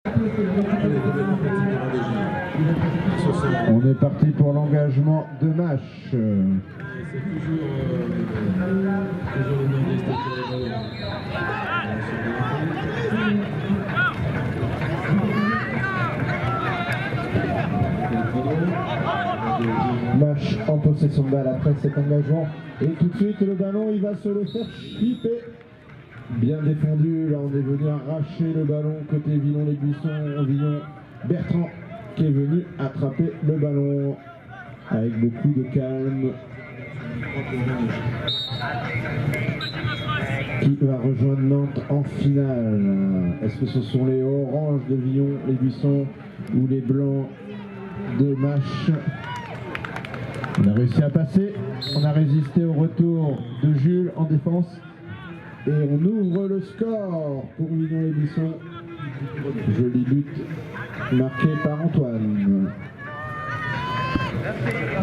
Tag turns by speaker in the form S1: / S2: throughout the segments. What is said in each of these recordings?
S1: On est parti pour l'engagement de match.
S2: C'est toujours le nordiste qui est le
S1: Match en possession de balle après cet engagement. Et tout de suite le ballon il va se le faire chipper. Bien défendu, là on est venu arracher le ballon côté Villon-les-Buissons, Villon-Bertrand qui est venu attraper le ballon avec beaucoup de calme. Qui va rejoindre Nantes en finale? Est-ce que ce sont les oranges de Villon-les-Buissons ou les blancs de Mâche? On a réussi à passer, on a résisté au retour de Jules en défense et on ouvre le score pour Villon-les-Buissons. Joli but marqué par Antoine.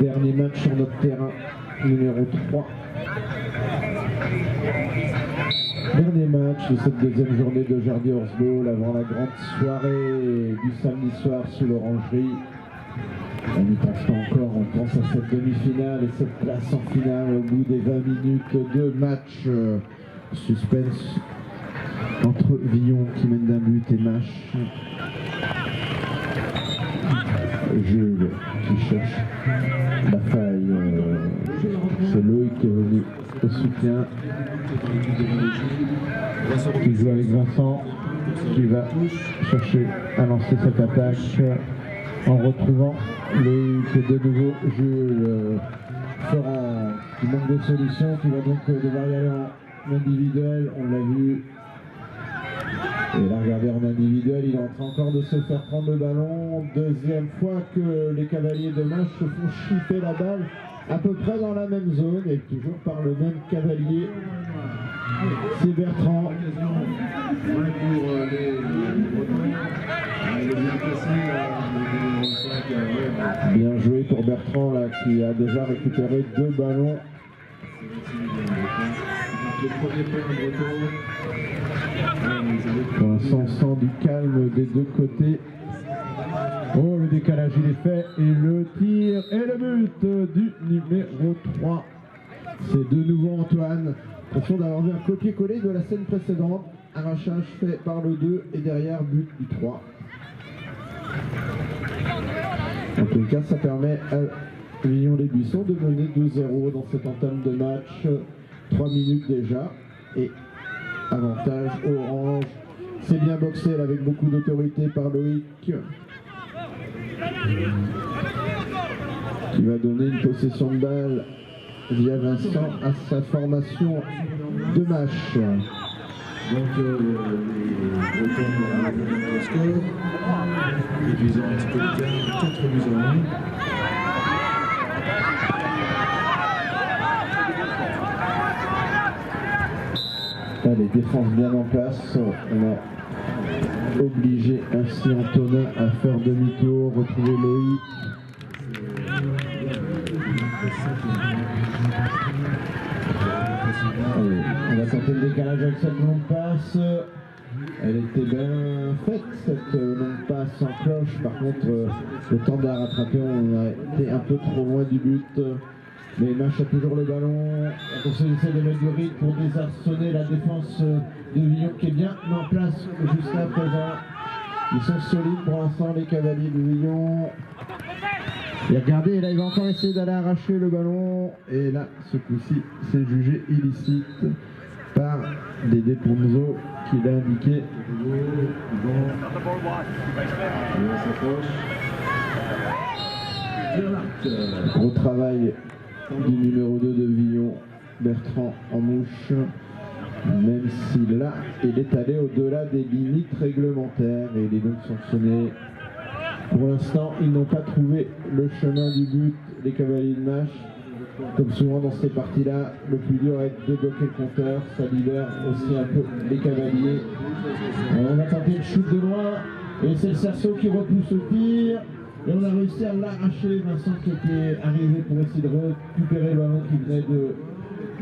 S1: Dernier match sur notre terrain, numéro 3. Dernier match de cette deuxième journée de Jardy Horsball avant la grande soirée du samedi soir sous l'Orangerie. On n'y pense pas encore, on pense à cette demi-finale et cette place en finale au bout des 20 minutes de match. Suspense entre Villon qui mène d'un but et Mâche. Jules qui cherche la faille. C'est Loïc qui est venu au soutien. Qui joue avec Vincent qui va chercher à lancer cette attaque en retrouvant Loïc de nouveau. Jules Ferrand qui manque de solution, qui va donc devoir y aller en individuel, on l'a vu. Et là, regardez, en individuel, il est en train encore de se faire prendre le ballon. Deuxième fois que les cavaliers de Mâche se font chipper la balle à peu près dans la même zone et toujours par le même cavalier. C'est Bertrand. Bien joué pour Bertrand là, qui a déjà récupéré 2 ballons. Pour l'instant, on sent du calme des deux côtés. Oh, le décalage il est fait et le tir et le but du numéro 3. C'est de nouveau Antoine. Attention d'avoir vu un copier-coller de la scène précédente. Arrachage fait par le 2 et derrière but du 3. En tout cas, ça permet à Villon-les-Buissons de mener 2-0 dans cette entame de match. 3 minutes déjà et avantage orange. C'est bien boxé là, avec beaucoup d'autorité par Loïc qui va donner une possession de balle via Vincent à sa formation de match.
S2: Donc le score, divisé un petit peu le terrain, 4 buts à 1.
S1: Les défenses bien en place, on a obligé ainsi Antonin à faire demi-tour, retrouver Loïc. Allez, on va tenter le décalage avec cette longue passe. Elle était bien faite cette longue passe en cloche, par contre le temps de la rattraper, on a été un peu trop loin du but. Mais Mâche a toujours le ballon. Attention, il essaie de mettre du rythme pour désarçonner la défense de Villon qui est bien en place jusqu'à présent. Ils sont solides pour l'instant, les cavaliers de Villon. Et regardez, là il va encore essayer d'aller arracher le ballon. Et là, ce coup-ci, c'est jugé illicite par Dédé Ponzo qui l'a indiqué. Gros travail du numéro 2 de Villon, Bertrand en mouche, même si là il est allé au-delà des limites réglementaires et il est donc sanctionné. Pour l'instant, ils n'ont pas trouvé le chemin du but, les cavaliers de Mâche. Comme souvent dans ces parties-là, le plus dur est de débloquer le compteur, ça libère aussi un peu les cavaliers. On a tenté le shoot de loin et c'est le cerceau qui repousse le tir. Et on a réussi à l'arracher, Vincent qui était arrivé pour essayer de récupérer le ballon qui venait de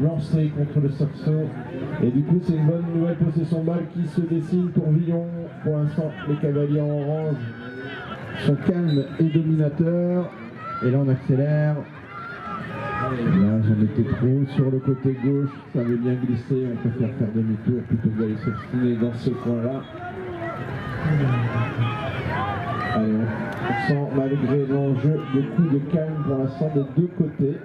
S1: lancer contre le cerceau. Et du coup, c'est une bonne nouvelle possession de balle qui se dessine pour Villon. Pour l'instant, les cavaliers en orange sont calmes et dominateurs. Et là, on accélère. Là, j'en étais trop sur le côté gauche. Ça avait bien glissé. On préfère faire demi-tour plutôt que d'aller s'obstiner dans ce coin-là. Allez, on sent malgré l'enjeu beaucoup de calme pour l'instant des deux côtés.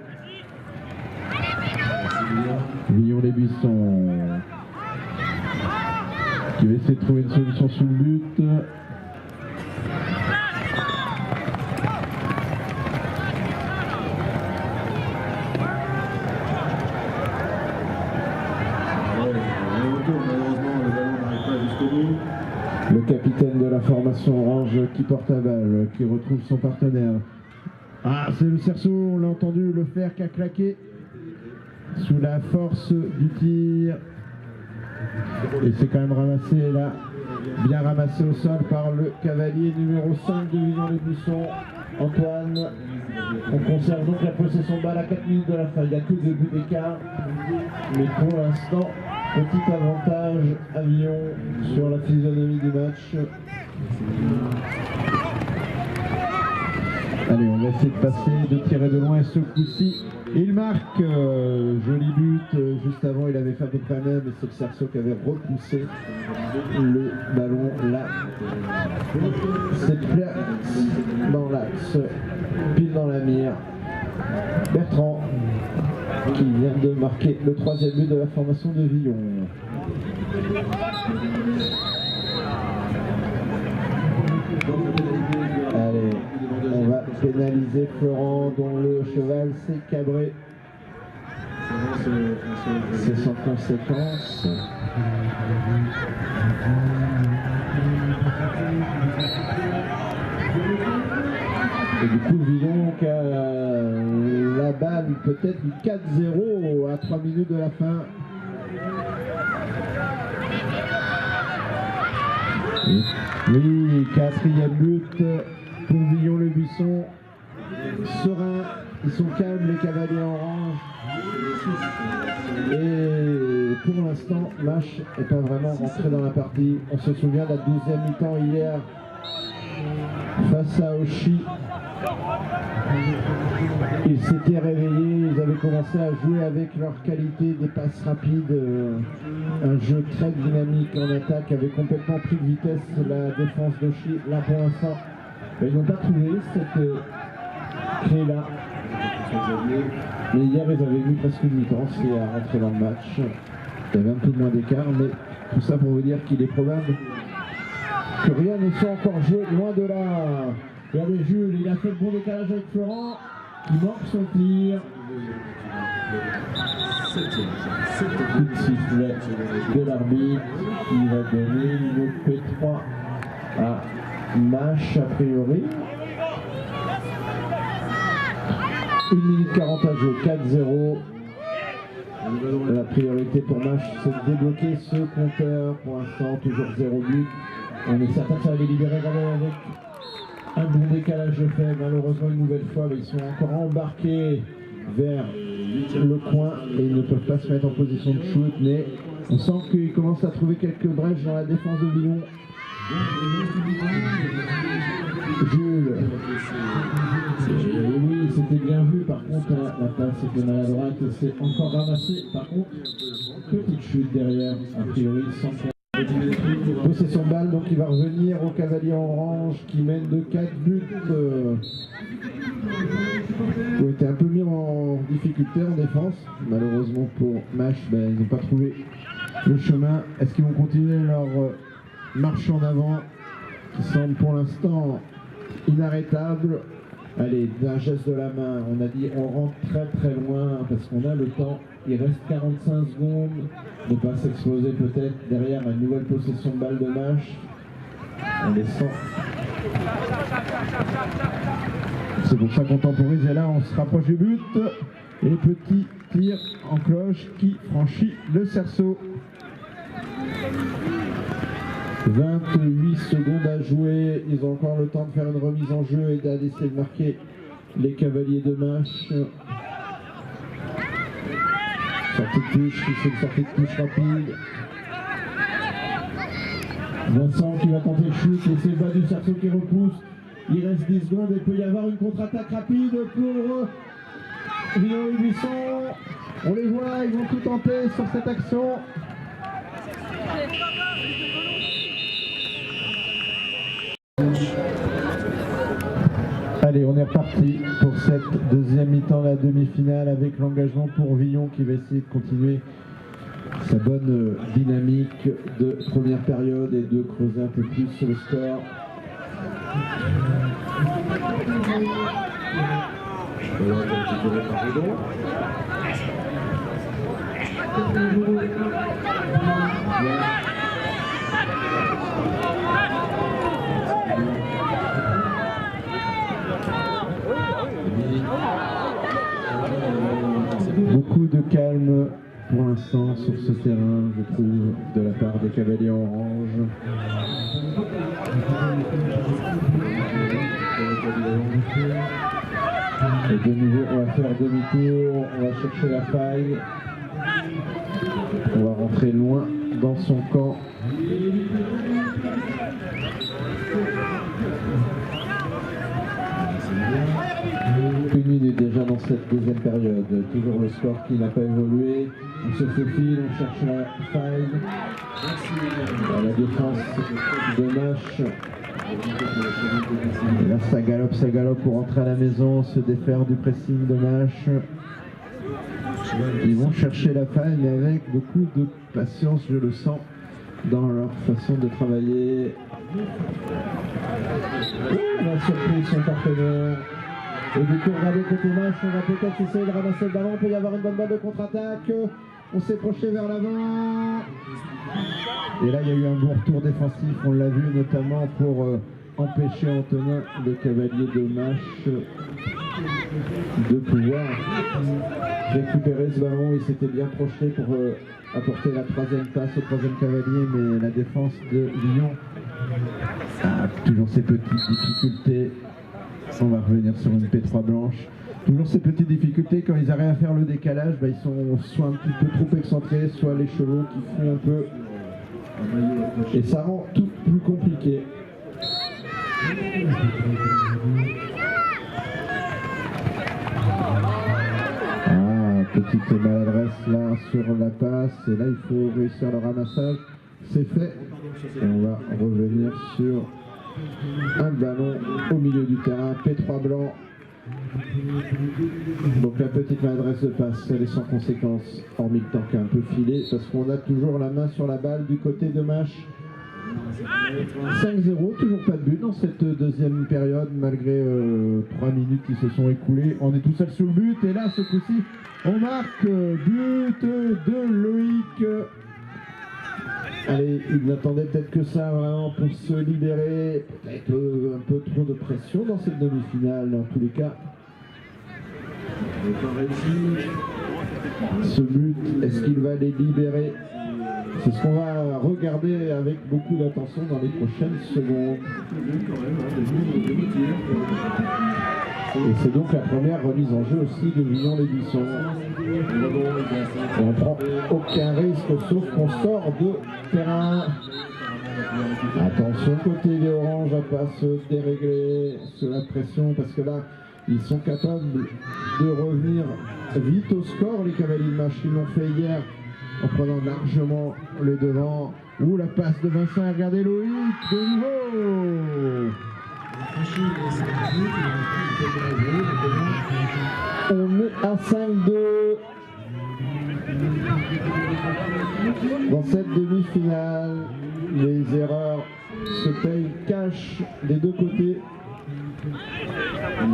S1: Villon-les-Buissons qui va essayer de trouver une solution sous le but. Le capitaine de la formation orange qui porte la balle, qui retrouve son partenaire. Ah, c'est le cerceau, on l'a entendu, le fer qui a claqué sous la force du tir. Et c'est quand même ramassé là, bien ramassé au sol par le cavalier numéro 5 de Villon-les-Buissons, Antoine. On conserve donc la possession de balle à 4 minutes de la fin. Il y a que 2 buts d'écart, mais pour l'instant, petit avantage à Villon sur la physionomie du match. Allez, on va essayer de passer, de tirer de loin ce coup-ci. Il marque, joli but, juste avant il avait fait à peu près la même, et c'est le cerceau qui avait repoussé le ballon là. C'est dans l'axe, pile dans la mire. Bertrand qui vient de marquer le 3e but de la formation de Villon. Allez, on va pénaliser Florent dont le cheval s'est cabré. C'est sans conséquence. Et du coup, Villon qui a la balle peut-être du 4-0 à 3 minutes de la fin. Oui, 4e but pour Villon-les-Buissons. Serein, ils sont calmes les cavaliers orange. Et pour l'instant, Mash n'est pas vraiment rentré dans la partie. On se souvient de la 12e mi-temps hier face à Oshi. Ils s'étaient réveillés, ils avaient commencé à jouer avec leur qualité, des passes rapides, un jeu très dynamique en attaque, avait complètement pris de vitesse la défense d'Oshi. Là pour l'instant, ils n'ont pas trouvé cette clé-là. Mais hier ils avaient vu presque une mi-temps, c'est à rentrer dans le match. Il y avait un peu moins d'écart, mais tout ça pour vous dire qu'il est probable que rien ne soit encore joué, loin de là. Regardez Jules, il a fait le bon décalage avec Florent, qui manque son tir. Coup de sifflet de l'arbitre qui va donner le P3 à Mash a priori. 1 minute 40 à jouer, 4-0. La priorité pour Mash, c'est de débloquer ce compteur. Pour l'instant, toujours 0 but. On est certain que ça va les libérer vraiment avec un bon décalage de fait. Malheureusement, une nouvelle fois, ils sont encore embarqués vers le coin et ils ne peuvent pas se mettre en position de shoot. Mais on sent qu'ils commencent à trouver quelques brèches dans la défense de Villon. Jules. Oui, c'était bien vu. Par contre, la passe était maladroite et c'est encore ramassé. Par contre, petite chute derrière, a priori, sans faire. Possession de balle, donc il va revenir au cavalier orange qui mène de 4 buts. Qui ont été un peu mis en difficulté en défense. Malheureusement pour Mash, ils n'ont pas trouvé le chemin. Est-ce qu'ils vont continuer leur marche en avant qui semble pour l'instant inarrêtable? Allez, d'un geste de la main, on a dit on rentre très loin parce qu'on a le temps. Il reste 45 secondes, ne pas s'exploser peut-être derrière une nouvelle possession de balle de Mash. On les sent. C'est pour ça qu'on temporise et là on se rapproche du but. Et petit tir en cloche qui franchit le cerceau. 28 secondes à jouer, ils ont encore le temps de faire une remise en jeu et d'essayer de marquer les cavaliers de Mash. Sortie de touche, c'est une sortie de touche rapide. Vincent qui va tenter le shoot et c'est le bas du cerceau qui repousse. Il reste 10 secondes et il peut y avoir une contre-attaque rapide pour Villon et Buisson. On les voit, ils vont tout tenter sur cette action. Allez, on est reparti pour cette deuxième mi-temps, la demi-finale, avec l'engagement pour Villon qui va essayer de continuer sa bonne dynamique de première période et de creuser un peu plus le score. Beaucoup de calme pour l'instant sur ce terrain, je trouve, de la part des Cavaliers Orange. Et de nouveau, on va faire demi-tour, on va chercher la faille. On va rentrer loin dans son camp. Une minute déjà dans cette deuxième période. Toujours le score qui n'a pas évolué. On se faufile, on cherche la faille. La défense de Mâche. Et là ça galope pour rentrer à la maison, se défaire du pressing de Mâche. Ils vont chercher la faille mais avec beaucoup de patience, je le sens, dans leur façon de travailler. On a surpris son partenaire. Et du coup, regardez côté Mâche, on va peut-être essayer de ramasser le ballon, il peut y avoir une bonne balle de contre-attaque. On s'est projeté vers l'avant. Et là, il y a eu un bon retour défensif, on l'a vu notamment pour empêcher Antonin, le cavalier de Mâche, de pouvoir récupérer ce ballon. Il s'était bien projeté pour apporter la troisième passe au troisième cavalier, mais la défense de Lyon a toujours ces petites difficultés. On va revenir sur une P3 blanche. Toujours ces petites difficultés, quand ils arrivent à faire le décalage, ils sont soit un petit peu trop excentrés, soit les chevaux qui fuient un peu. Et ça rend tout plus compliqué. Ah, petite maladresse là sur la passe. Et là, il faut réussir le ramassage. C'est fait. Et on va revenir sur un ballon au milieu du terrain, P3 blanc. Donc la petite maladresse de passe, elle est sans conséquence, hormis le temps qui a un peu filé, parce qu'on a toujours la main sur la balle du côté de Mâche. 5-0, toujours pas de but dans cette deuxième période, malgré 3 minutes qui se sont écoulées. On est tout seul sous le but, et là, ce coup-ci, on marque but de Loïc. Allez, il n'attendait peut-être que ça vraiment pour se libérer. Peut-être un peu trop de pression dans cette demi-finale, en tous les cas. Ce but, est-ce qu'il va les libérer? C'est ce qu'on va regarder avec beaucoup d'attention dans les prochaines secondes. Et c'est donc la première remise en jeu aussi de Villon-les-Buissons. On ne prend aucun risque sauf qu'on sort de terrain. Attention côté des Oranges à pas se dérégler sous la pression, parce que là ils sont capables de revenir vite au score. Les Cavaliers de Mâche, ils l'ont fait hier en prenant largement les devants. Ouh, la passe de Vincent, regardez Loïc de nouveau. On est à 5-2 dans cette demi-finale. Les erreurs se payent cash des deux côtés. On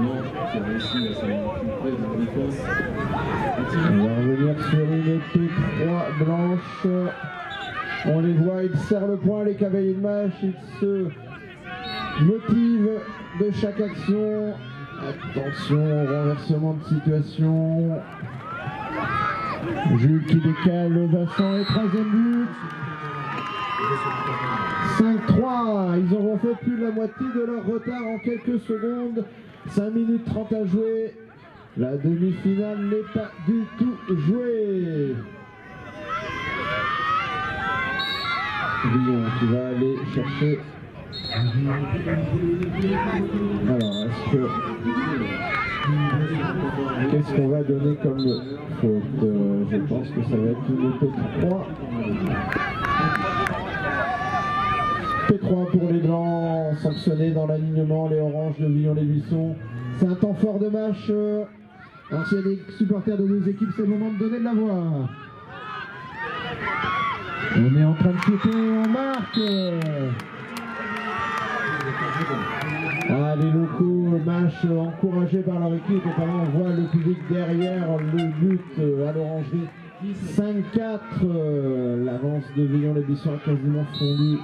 S1: va revenir sur une P3 blanche. On les voit, ils serrent le poing, les Cavaliers de Mâche, ils se motivent de chaque action. Attention, renversement de situation. Jules qui décale, Vincent et troisième but. 5-3, ils auront fait plus de la moitié de leur retard en quelques secondes. 5 minutes 30 à jouer. La demi-finale n'est pas du tout jouée. Villon qui va aller chercher. Alors, qu'est-ce qu'on va donner comme faute? Je pense que ça va être une P3. P3 pour les blancs, sanctionnés dans l'alignement, les oranges de Villon-les-Buissons. C'est un temps fort de match. Alors s'il y a des supporters de deux équipes, c'est le moment de donner de la voix. On est en train de shooter, on marque. Ah, les locaux, match encouragé par leur équipe, et on voit le public derrière le but à l'orangerie. 5-4, l'avance de Villon-les-Buissons a quasiment fondu.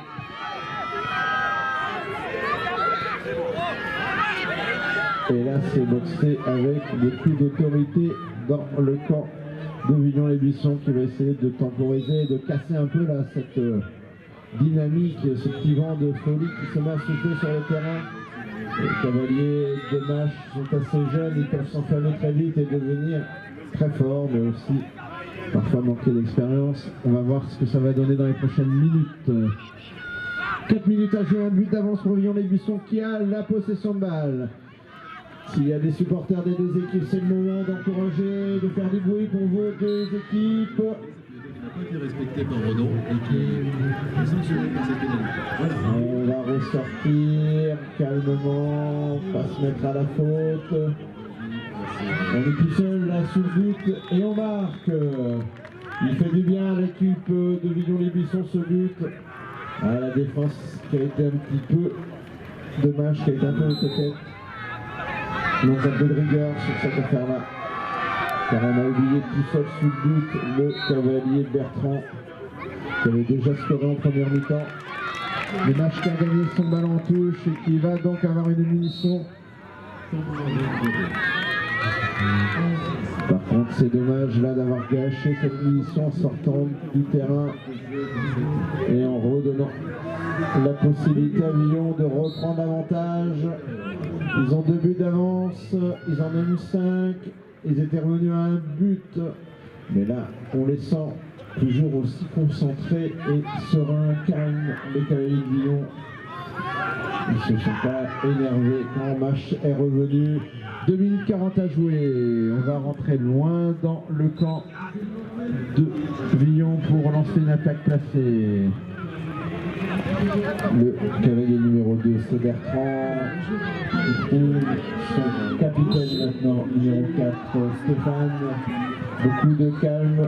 S1: Et là, c'est boxé avec beaucoup d'autorité dans le camp de Villon-les-Buissons qui va essayer de temporiser et de casser un peu là, cette dynamique, ce petit vent de folie qui se met à souffler sur le terrain. Les cavaliers de Mâche sont assez jeunes, ils peuvent s'enflammer très vite et devenir très forts, mais aussi parfois manquer d'expérience. On va voir ce que ça va donner dans les prochaines minutes. 4 minutes à jouer, un but d'avance pour Villon-les-Buissons qui a la possession de balle. S'il y a des supporters des deux équipes, c'est le moment d'encourager, de faire du bruit pour vos deux équipes.
S2: Qui n'a pas été respecté par Redon et qui est sanctionné par cette pénalité. Voilà.
S1: On va ressortir calmement, pas se mettre à la faute. On est tout seul là sous le but et on marque. Il fait du bien à l'équipe de Villon-les-Buissons ce but. À la défense qui a été un petit peu dommage, qui a été un peu au tête. Donc un peu de rigueur sur cette affaire-là. Car on a oublié tout seul sous le but le cavalier Bertrand qui avait déjà scoré en première mi-temps. Le match qui a gagné son ballon en touche et qui va donc avoir une munition. Par contre c'est dommage là d'avoir gâché cette munition en sortant du terrain et en redonnant la possibilité à Villon de reprendre l'avantage. Ils ont 2 buts d'avance, ils en ont eu 5, ils étaient revenus à un but, mais là on les sent toujours aussi concentrés et sereins, calmes, les cavaliers de Villon. Ils ne se sont pas énervés quand le match est revenu. 2 minutes 40 à jouer, on va rentrer loin dans le camp de Villon pour lancer une attaque placée. Le cavalier numéro 2, c'est Bertrand. Il trouve son capitaine maintenant, numéro 4, Stéphane. Beaucoup de calme.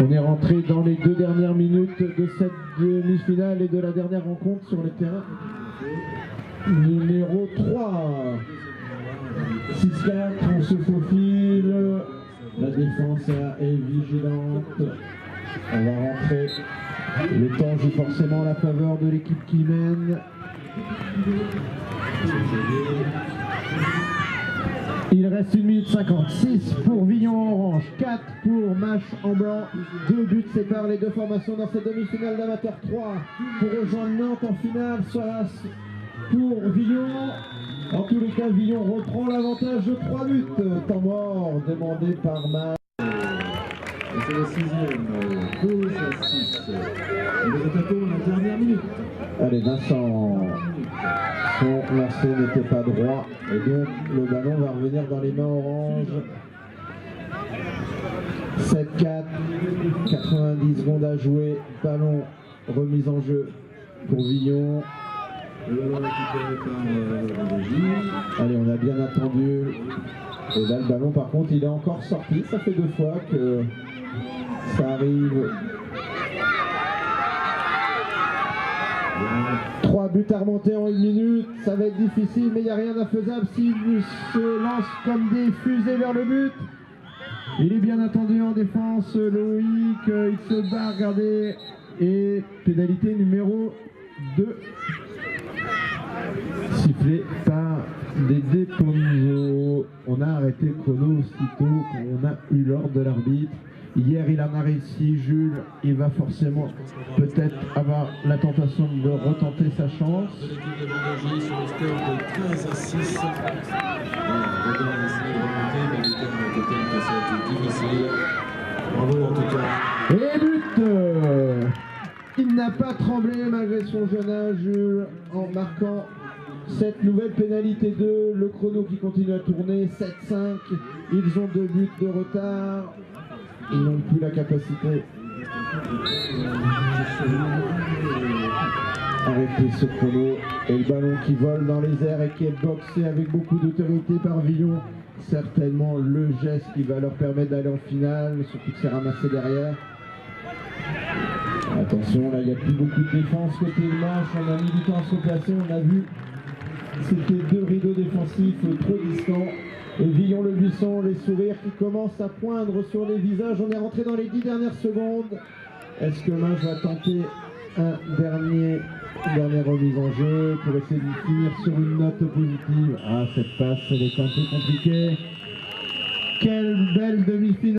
S1: On est rentré dans les 2 dernières minutes de cette demi-finale et de la dernière rencontre sur le terrain. Numéro 3. 6-4, on se faufile. La défense est vigilante. On va rentrer. Le temps joue forcément en la faveur de l'équipe qui mène. Il reste 1 minute 56 pour Villon en orange, 4 pour Mâche en blanc. 2 buts séparent les deux formations dans cette demi-finale d'amateur. 3 pour rejoindre Nantes en finale, soit pour Villon. En tous les cas, Villon reprend l'avantage de 3 buts. Temps mort demandé par Mâche.
S2: Et c'est la 6e, 12 à 6. Et nous attaquons la dernière minute.
S1: Allez, Vincent, son lancer n'était pas droit et donc le ballon va revenir dans les mains oranges. 7-4, 90 secondes à jouer, ballon remise en jeu pour Villon.
S2: Le ballon récupéré par Roger.
S1: Allez, on a bien attendu. Et là, le ballon, par contre, il est encore sorti. Ça fait 2 fois que ça arrive. 3 buts à remonter en 1 minute. Ça va être difficile, mais il n'y a rien d'infaisable s'il se lance comme des fusées vers le but. Il est bien attendu en défense, Loïc. Il se bat, regardez. Et pénalité numéro 2. Sifflé par Dédé Ponzo. On a arrêté le chrono aussitôt qu'on a eu l'ordre de l'arbitre. Hier, il en a réussi. Jules, il va forcément peut-être avoir la tentation de retenter sa chance.
S2: De l'équipe de Vendangé sur le score de 13 à 6. Voilà, Rodin a essayé de remonter, mais le terme a été tel que ça a été difficile. Bravo en tout cas.
S1: Et but il n'a pas tremblé malgré son jeune âge, Jules, en marquant cette nouvelle pénalité 2. Le chrono qui continue à tourner, 7-5. Ils ont 2 buts de retard. Ils n'ont plus la capacité d'arrêter ce chrono. Et le ballon qui vole dans les airs et qui est boxé avec beaucoup d'autorité par Villon. Certainement le geste qui va leur permettre d'aller en finale, surtout que c'est ramassé derrière. Attention, là il n'y a plus beaucoup de défense côté Manche. On a mis du temps à se placer, on a vu. C'était 2 rideaux défensifs trop distants. Et Villon le Buisson, les sourires qui commencent à poindre sur les visages. On est rentré dans les 10 dernières secondes. Est-ce que Manche va tenter une dernière remise en jeu pour essayer de finir sur une note positive? Ah, cette passe, elle est un peu compliquée. Quelle belle demi-finale!